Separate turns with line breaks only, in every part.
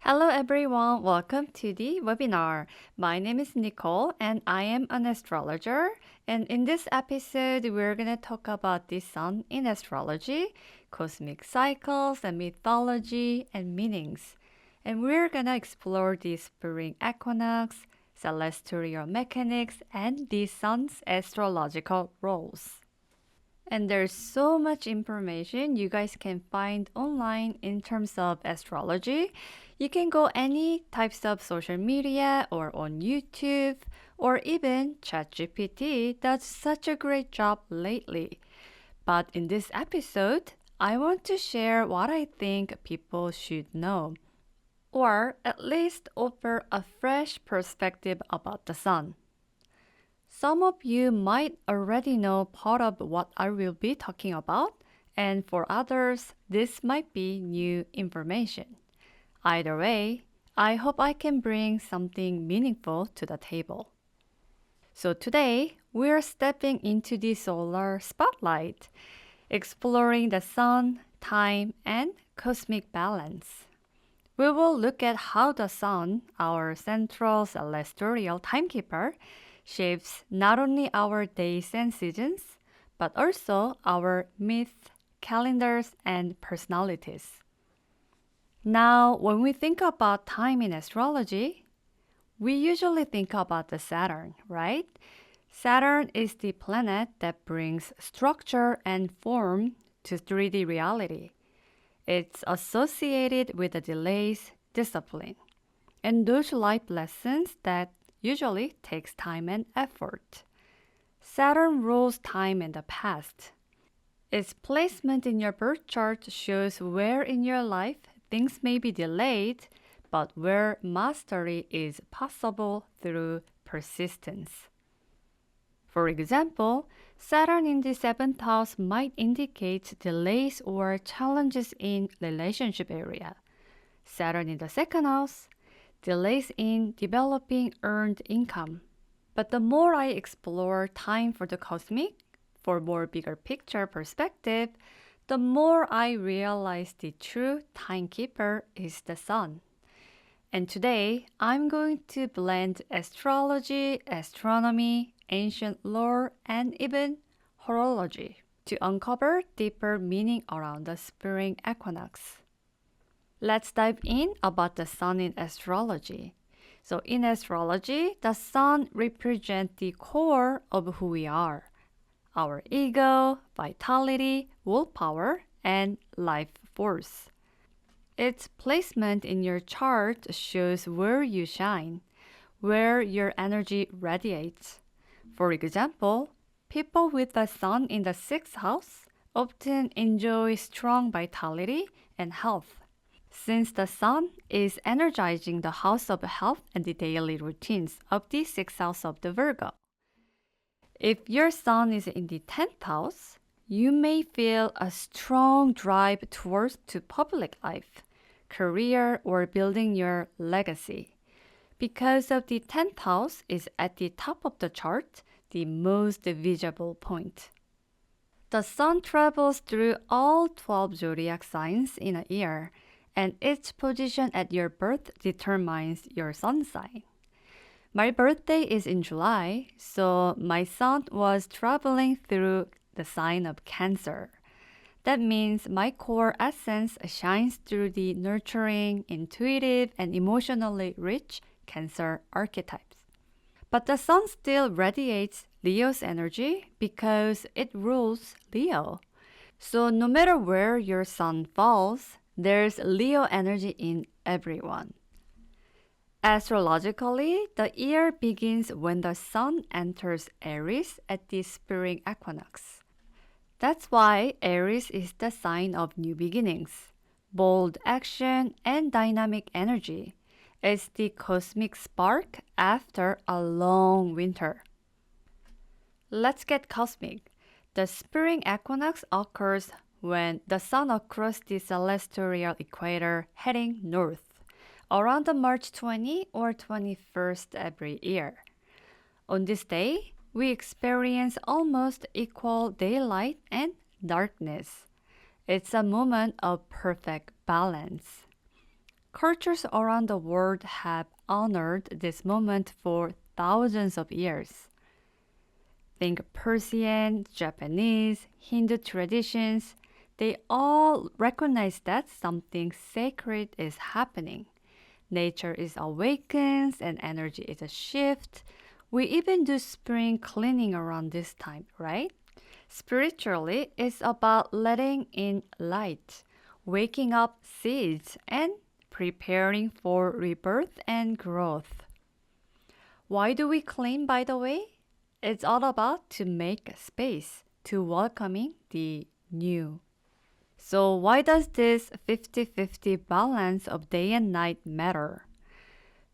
Hello everyone, welcome to the webinar. My name is Nicole and I am an astrologer. And in this episode, we're going to talk about the sun in astrology, cosmic cycles and mythology and meanings. And we're going to explore the spring equinox, celestial mechanics, and the sun's astrological roles. And there's so much information you guys can find online in terms of astrology. You can go any types of social media or on YouTube or even ChatGPT does such a great job lately. But in this episode, I want to share what I think people should know, or at least offer a fresh perspective about the sun. Some of you might already know part of what I will be talking about, and for others, this might be new information. Either way, I hope I can bring something meaningful to the table. So today, we're stepping into the solar spotlight, exploring the sun, time, and cosmic balance. We will look at how the sun, our central celestial timekeeper, shapes not only our days and seasons, but also our myths, calendars, and personalities. Now, when we think about time in astrology, we usually think about the Saturn, right? Saturn is the planet that brings structure and form to 3D reality. It's associated with the delays, discipline, and those life lessons that usually takes time and effort. Saturn rules time in the past. Its placement in your birth chart shows where in your life things may be delayed, but where mastery is possible through persistence. For example, Saturn in the 7th house might indicate delays or challenges in relationship area. Saturn in the 2nd house, delays in developing earned income. But the more I explore time for the cosmic, for more bigger picture perspective, the more I realize the true timekeeper is the sun. And today, I'm going to blend astrology, astronomy, ancient lore, and even horology to uncover deeper meaning around the spring equinox. Let's dive in about the sun in astrology. So in astrology, the sun represents the core of who we are. Our ego, vitality, willpower, and life force. Its placement in your chart shows where you shine, where your energy radiates. For example, people with the sun in the 6th house often enjoy strong vitality and health, since the sun is energizing the house of health and the daily routines of the 6th house of the Virgo. If your sun is in the 10th house, you may feel a strong drive towards to public life, career, or building your legacy. Because of the 10th house is at the top of the chart, the most visible point. The sun travels through all 12 zodiac signs in a year, and its position at your birth determines your sun sign. My birthday is in July, so my sun was traveling through the sign of Cancer. That means my core essence shines through the nurturing, intuitive, and emotionally rich Cancer archetypes. But the sun still radiates Leo's energy because it rules Leo. So no matter where your sun falls, there's Leo energy in everyone. Astrologically, the year begins when the sun enters Aries at the spring equinox. That's why Aries is the sign of new beginnings, bold action, and dynamic energy. It's the cosmic spark after a long winter. Let's get cosmic. The spring equinox occurs when the sun across the celestial equator heading north, around the March 20 or 21st every year. On this day, we experience almost equal daylight and darkness. It's a moment of perfect balance. Cultures around the world have honored this moment for thousands of years. Think Persian, Japanese, Hindu traditions. They all recognize that something sacred is happening. Nature is awakens and energy is a shift. We even do spring cleaning around this time, right? Spiritually, it's about letting in light, waking up seeds, and preparing for rebirth and growth. Why do we clean, by the way? It's all about to make space to welcoming the new. So why does this 50-50 balance of day and night matter?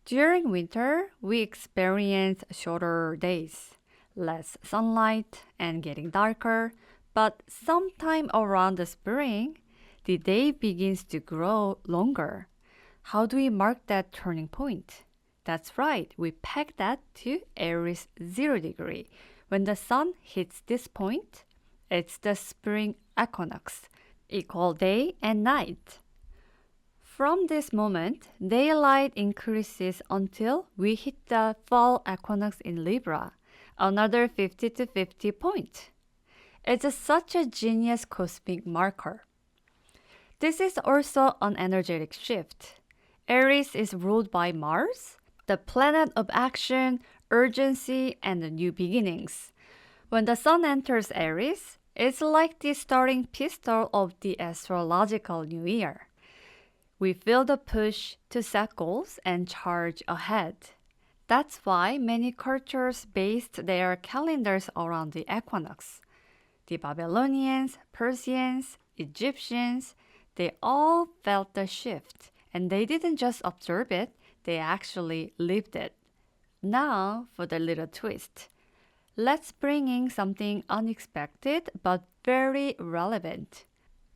During winter, we experience shorter days, less sunlight, and getting darker, but sometime around the spring, the day begins to grow longer. How do we mark that turning point? That's right, we peg that to Aries 0 degree. When the sun hits this point, it's the spring equinox, equal day and night. From this moment, daylight increases until we hit the fall equinox in Libra, another 50 to 50 point. It's such a genius cosmic marker. This is also an energetic shift. Aries is ruled by Mars, the planet of action, urgency, and the new beginnings. When the sun enters Aries, it's like the starting pistol of the astrological new year. We feel the push to set goals and charge ahead. That's why many cultures based their calendars around the equinox. The Babylonians, Persians, Egyptians, they all felt the shift, and they didn't just observe it, they actually lived it. Now for the little twist. Let's bring in something unexpected but very relevant.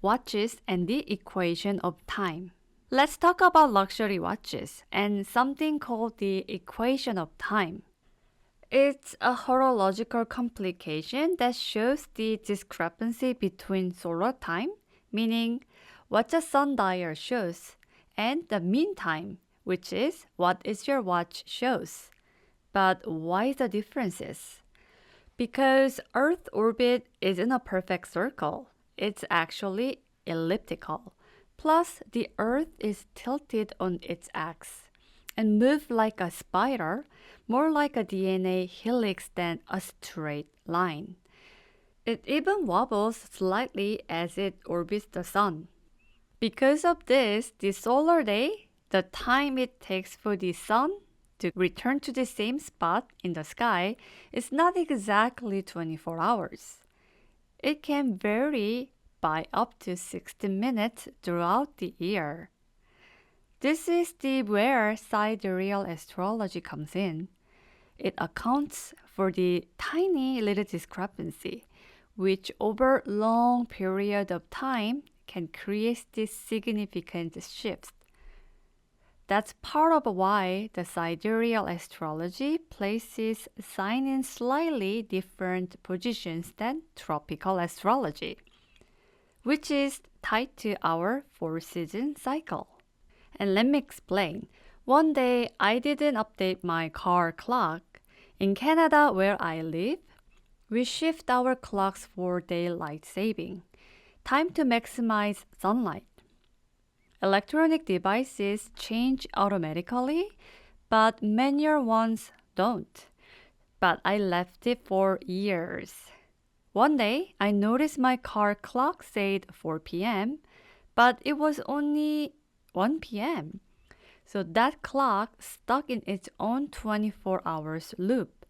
Watches and the equation of time. Let's talk about luxury watches and something called the equation of time. It's a horological complication that shows the discrepancy between solar time, meaning what the sundial shows, and the mean time, which is what is your watch shows. But why the differences? Because Earth orbit isn't a perfect circle. It's actually elliptical. Plus, the Earth is tilted on its axis and moves like a spiral, more like a DNA helix than a straight line. It even wobbles slightly as it orbits the sun. Because of this, the solar day, the time it takes for the sun to return to the same spot in the sky, is not exactly 24 hours. It can vary by up to 60 minutes throughout the year. This is where sidereal astrology comes in. It accounts for the tiny little discrepancy, which over long period of time can create this significant shift. That's part of why the sidereal astrology places signs in slightly different positions than tropical astrology, which is tied to our 4-season cycle. And let me explain. One day, I didn't update my car clock. In Canada, where I live, we shift our clocks for daylight saving, time to maximize sunlight. Electronic devices change automatically, but manual ones don't. But I left it for years. One day, I noticed my car clock said 4 p.m., but it was only 1 p.m. So that clock stuck in its own 24 hours loop,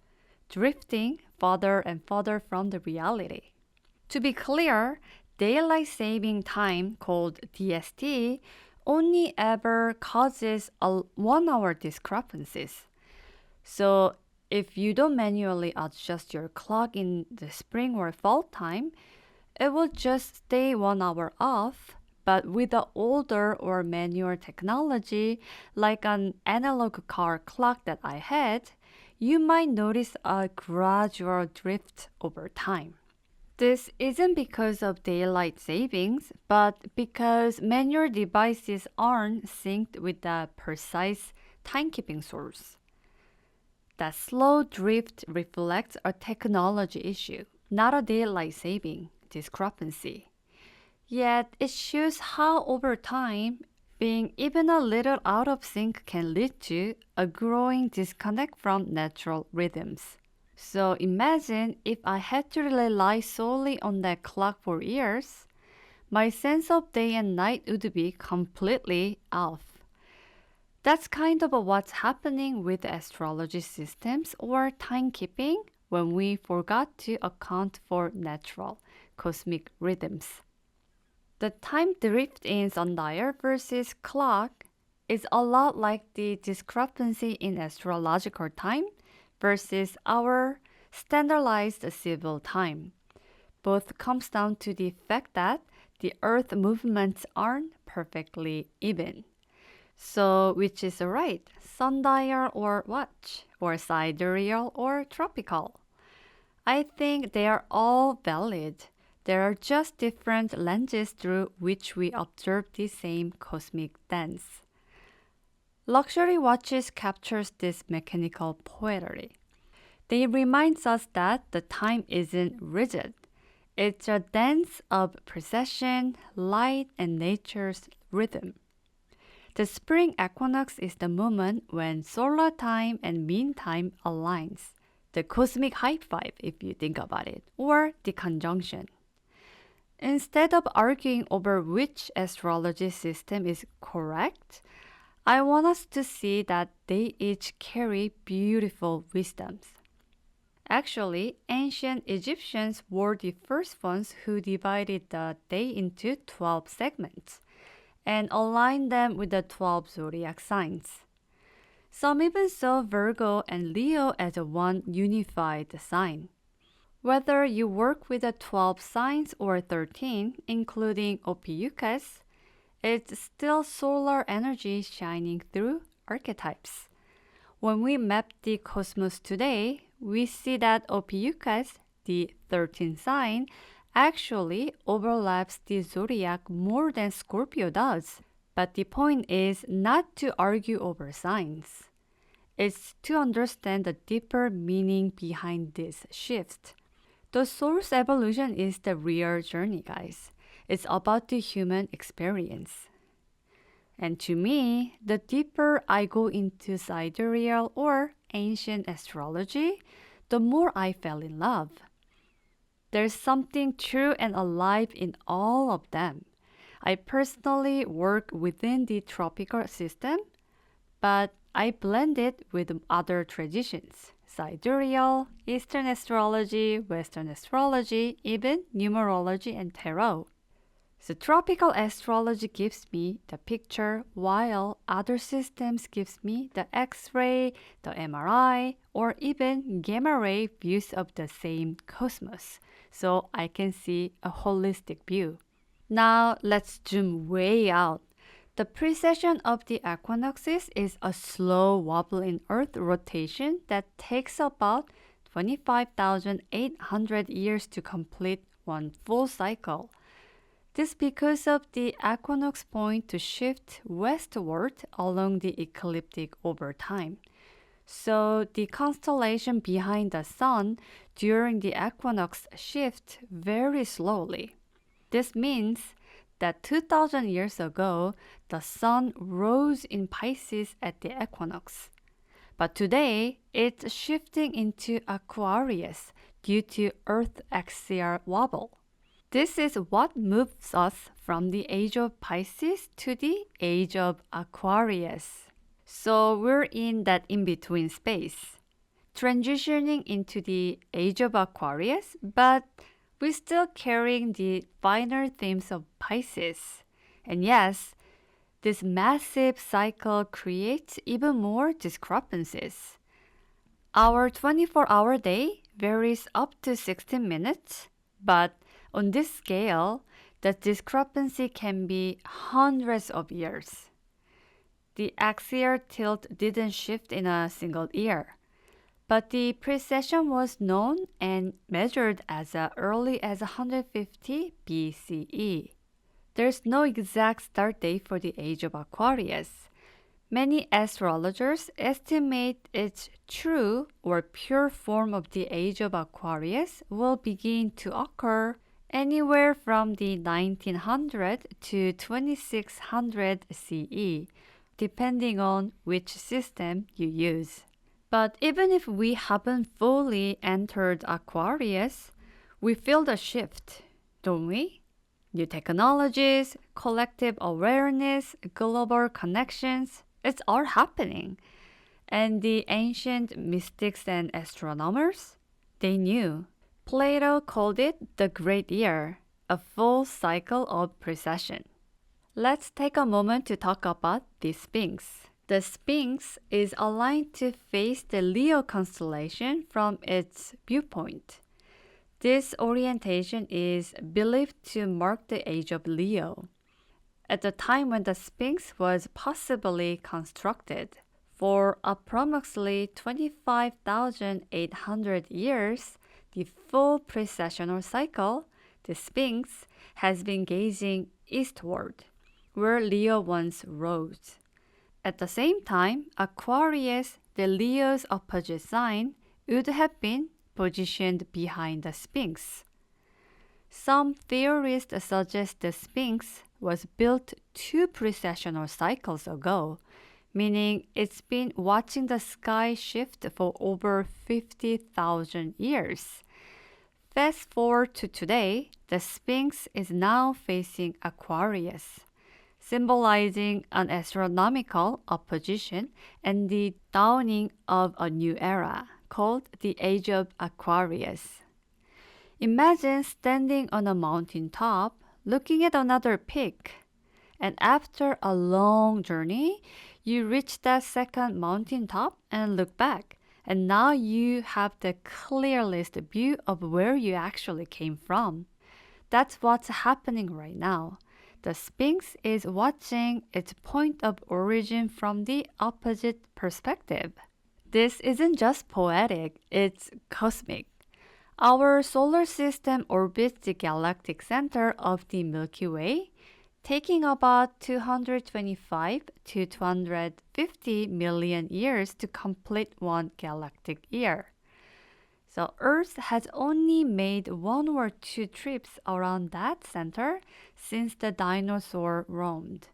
drifting further and further from the reality. To be clear, daylight saving time, called DST, only ever causes a 1-hour discrepancies. So if you don't manually adjust your clock in the spring or fall time, it will just stay 1 hour off. But with the older or manual technology, like an analog car clock that I had, you might notice a gradual drift over time. This isn't because of daylight savings, but because manual devices aren't synced with the precise timekeeping source. That slow drift reflects a technology issue, not a daylight saving discrepancy. Yet it shows how over time, being even a little out of sync can lead to a growing disconnect from natural rhythms. So imagine if I had to rely solely on that clock for years, my sense of day and night would be completely off. That's kind of what's happening with astrology systems or timekeeping when we forgot to account for natural cosmic rhythms. The time drift in sundial versus clock is a lot like the discrepancy in astrological time versus our standardized civil time. Both comes down to the fact that the earth movements aren't perfectly even. So which is right? Sundial or what? Or sidereal or tropical? I think they are all valid. There are just different lenses through which we observe the same cosmic dance. Luxury watches captures this mechanical poetry. They remind us that the time isn't rigid. It's a dance of precession, light, and nature's rhythm. The spring equinox is the moment when solar time and mean time aligns. The cosmic high five, if you think about it, or the conjunction. Instead of arguing over which astrology system is correct, I want us to see that they each carry beautiful wisdoms. Actually, ancient Egyptians were the first ones who divided the day into 12 segments and aligned them with the 12 zodiac signs. Some even saw Virgo and Leo as one unified sign. Whether you work with the 12 signs or 13, including Ophiuchus, it's still solar energy shining through archetypes. When we map the cosmos today, we see that Ophiuchus, the 13th sign, actually overlaps the zodiac more than Scorpio does. But the point is not to argue over signs. It's to understand the deeper meaning behind this shift. The soul's evolution is the real journey, guys. It's about the human experience. And to me, the deeper I go into sidereal or ancient astrology, the more I fell in love. There's something true and alive in all of them. I personally work within the tropical system, but I blend it with other traditions. Sidereal, Eastern astrology, Western astrology, even numerology and tarot. So tropical astrology gives me the picture while other systems gives me the X-ray, the MRI, or even gamma ray views of the same cosmos. So I can see a holistic view. Now let's zoom way out. The precession of the equinoxes is a slow wobble in Earth rotation that takes about 25,800 years to complete one full cycle. This because of the equinox point to shift westward along the ecliptic over time. So the constellation behind the sun during the equinox shift very slowly. This means that 2,000 years ago, the sun rose in Pisces at the equinox. But today, it's shifting into Aquarius due to Earth axial wobble. This is what moves us from the age of Pisces to the age of Aquarius. So we're in that in-between space, transitioning into the age of Aquarius, but we're still carrying the finer themes of Pisces. And yes, this massive cycle creates even more discrepancies. Our 24-hour day varies up to 16 minutes, but on this scale, the discrepancy can be hundreds of years. The axial tilt didn't shift in a single year, But the precession was known and measured as early as 150 BCE. There's no exact start date for the age of Aquarius. Many astrologers estimate its true or pure form of the age of Aquarius will begin to occur anywhere from the 1900 to 2600 CE, depending on which system you use. But even if we haven't fully entered Aquarius, we feel the shift, don't we? New technologies, collective awareness, global connections, it's all happening. And the ancient mystics and astronomers, they knew. Plato called it the Great Year, a full cycle of precession. Let's take a moment to talk about the Sphinx. The Sphinx is aligned to face the Leo constellation from its viewpoint. This orientation is believed to mark the age of Leo. At the time when the Sphinx was possibly constructed, for approximately 25,800 years, the full precessional cycle, the Sphinx, has been gazing eastward, where Leo once rose. At the same time, Aquarius, the Leo's opposite sign, would have been positioned behind the Sphinx. Some theorists suggest the Sphinx was built 2 precessional cycles ago, meaning it's been watching the sky shift for over 50,000 years. Fast forward to today, the Sphinx is now facing Aquarius, symbolizing an astronomical opposition and the dawning of a new era called the Age of Aquarius. Imagine standing on a mountain top, looking at another peak, and after a long journey, you reach that second mountain top and look back, and now you have the clearest view of where you actually came from. That's what's happening right now. The Sphinx is watching its point of origin from the opposite perspective. This isn't just poetic, it's cosmic. Our solar system orbits the galactic center of the Milky Way, taking about 225 to 250 million years to complete one galactic year. So Earth has only made 1 or 2 trips around that center since the dinosaur roamed.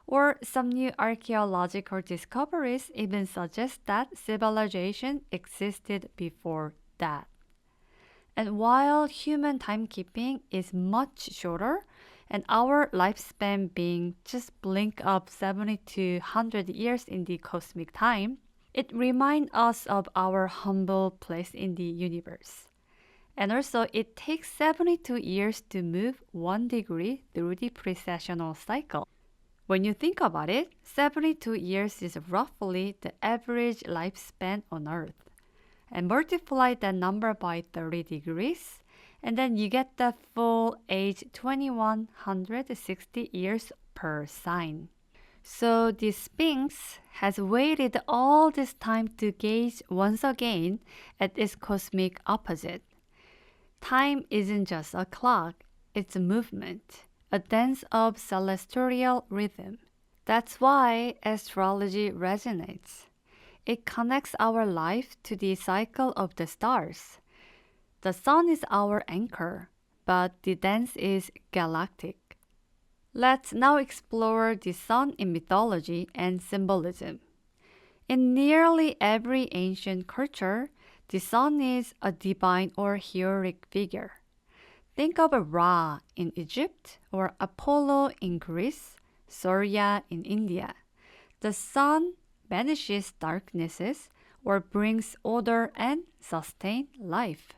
Or some new archaeological discoveries even suggest that civilization existed before that. And while human timekeeping is much shorter, and our lifespan being just blink of 70 to 100 years in the cosmic time, it reminds us of our humble place in the universe. And also, it takes 72 years to move 1 degree through the precessional cycle. When you think about it, 72 years is roughly the average lifespan on Earth. And multiply that number by 30 degrees, and then you get the full age 2160 years per sign. So the Sphinx has waited all this time to gaze once again at its cosmic opposite. Time isn't just a clock, it's a movement, a dance of celestial rhythm. That's why astrology resonates. It connects our life to the cycle of the stars. The sun is our anchor, but the dance is galactic. Let's now explore the sun in mythology and symbolism. In nearly every ancient culture, the sun is a divine or heroic figure. Think of Ra in Egypt or Apollo in Greece, Surya in India. The sun banishes darknesses or brings order and sustains life.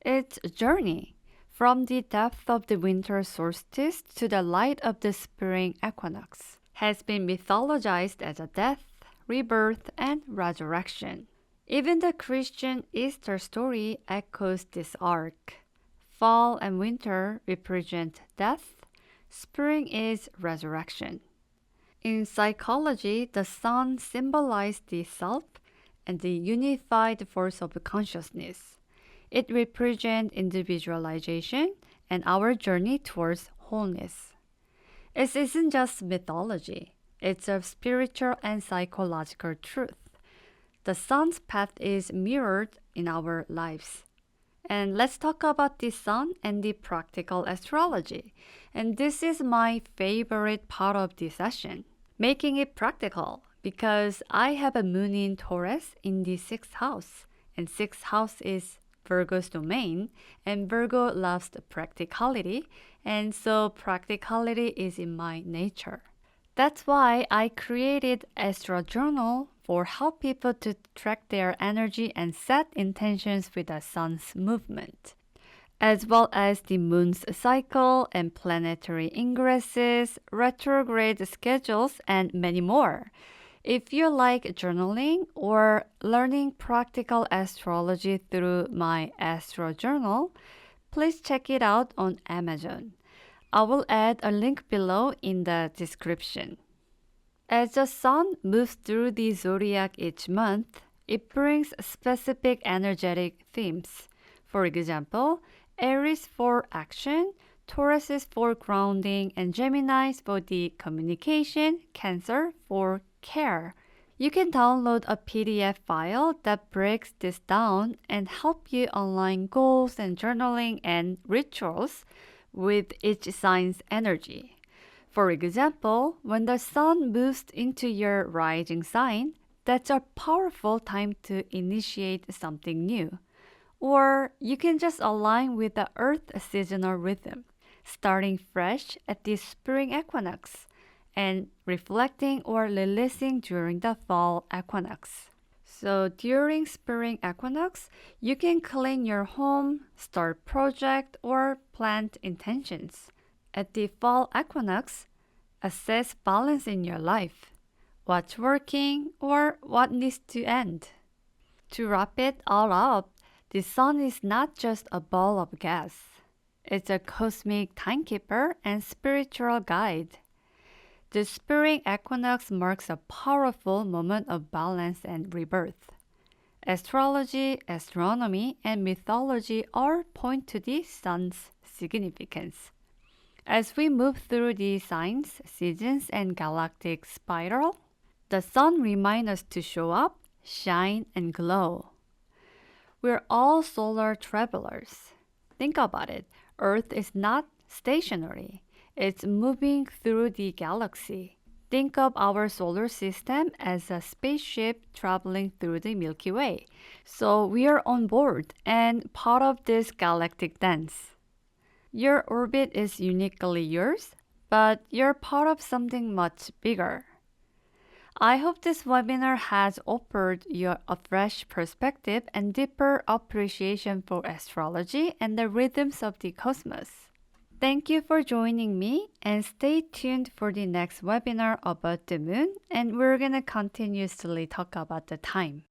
Its journey from the depth of the winter solstice to the light of the spring equinox has been mythologized as a death, rebirth, and resurrection. Even the Christian Easter story echoes this arc. Fall and winter represent death, spring is resurrection. In psychology, the sun symbolizes the self and the unified force of consciousness. It represents individualization and our journey towards wholeness. It isn't just mythology, it's a spiritual and psychological truth. The sun's path is mirrored in our lives. And let's talk about the sun and the practical astrology. And this is my favorite part of the session, making it practical, because I have a moon in Taurus in the sixth house, and sixth house is Virgo's domain, and Virgo loves the practicality, and so practicality is in my nature. That's why I created Astro Journal for help people to track their energy and set intentions with the sun's movement, as well as the moon's cycle and planetary ingresses, retrograde schedules, and many more. If you like journaling or learning practical astrology through my Astro Journal, please check it out on Amazon. I will add a link below in the description. As the sun moves through the zodiac each month, it brings specific energetic themes. For example, Aries for action, Taurus is for grounding, and Gemini is for the communication, Cancer for care. You can download a PDF file that breaks this down and help you align goals and journaling and rituals with each sign's energy. For example, when the sun moves into your rising sign, that's a powerful time to initiate something new. Or you can just align with the earth seasonal rhythm, starting fresh at the spring equinox and reflecting or releasing during the fall equinox. So during spring equinox, you can clean your home, start project, or plant intentions. At the fall equinox, assess balance in your life, what's working or what needs to end. To wrap it all up, the sun is not just a ball of gas. It's a cosmic timekeeper and spiritual guide. The spring equinox marks a powerful moment of balance and rebirth. Astrology, astronomy, and mythology all point to the sun's significance. As we move through the signs, seasons, and galactic spiral, the sun reminds us to show up, shine, and glow. We're all solar travelers. Think about it. Earth is not stationary. It's moving through the galaxy. Think of our solar system as a spaceship traveling through the Milky Way. So we are on board and part of this galactic dance. Your orbit is uniquely yours, but you're part of something much bigger. I hope this webinar has offered you a fresh perspective and deeper appreciation for astrology and the rhythms of the cosmos. Thank you for joining me and stay tuned for the next webinar about the moon, and we're going to continuously talk about the time.